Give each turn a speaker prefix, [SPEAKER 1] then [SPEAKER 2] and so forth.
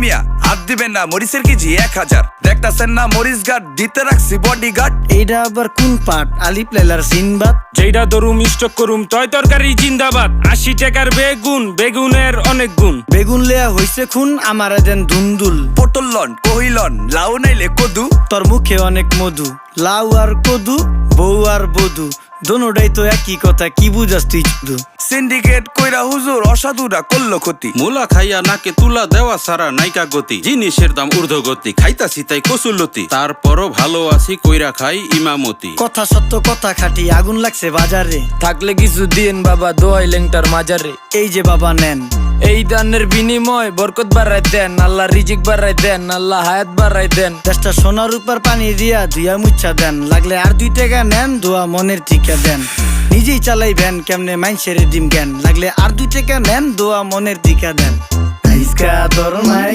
[SPEAKER 1] মিয়া হাত দিবেন না, মরিচের কেজি 1000। দেখতাছেন না মরিচ গার্ড দিতে রাখছি বডি গার্ড।
[SPEAKER 2] এইটা আবার কোন পাট? আলিপ লাইলার সিনবাদ।
[SPEAKER 3] যেইটা ধরুম স্টক করুম তয় তরকারি জিন্দাবাদ। 80 টাকার বেগুন, বেগুনের অনেক গুণ।
[SPEAKER 2] বেগুন লেয়া হইছে খুন, আমারে দেন ধুন্দুল।
[SPEAKER 1] পটল লন, কহিলন, লাউ নাইলে কদু।
[SPEAKER 2] তোর মুখে অনেক মধু, লাউ আর কদু, বউ আর বধু, দোনোটাই তো একই কথা, কি বুঝাস তুই শুধু?
[SPEAKER 1] সিন্ডিকেট কইরা হুজুর অসাধুরা করলো ক্ষতি।
[SPEAKER 4] মুলা খাইয়া নাকে তুলা দেওয়া সারা নাইকা গতি। জিনিসের দাম ঊর্ধ্বগতি, খাইতাছি তাই কসুলতি। তারপরও ভালো আছি কইরা খাই ইমামতি।
[SPEAKER 2] কথা সত্য কথা খাটি, আগুন লাগছে বাজারে।
[SPEAKER 5] থাকলে কিছু দিন বাবা, দোয়াই লেংটার মাজারে।
[SPEAKER 2] এই যে বাবা নেন,
[SPEAKER 5] এই দানের বিনিময় বরকত বাড়াই দেন, আল্লাহ রিজিক বাড়াই দেন, আল্লাহ হায়াত বাড়াই দেন।
[SPEAKER 2] দেশটা সোনার উপর পানি দিয়া ধুইয়া মুচ্ছা দেন। লাগলে আর 2 টাকা নেন, দোয়া মনের টিকা দেন। নিজেই চালাই ভ্যান, কেমনে মাইনসেরে দিম জ্ঞান। লাগলে আর 2 টাকা নেন, দোয়া মনের টিকা দেন। আইসকা তোর নাই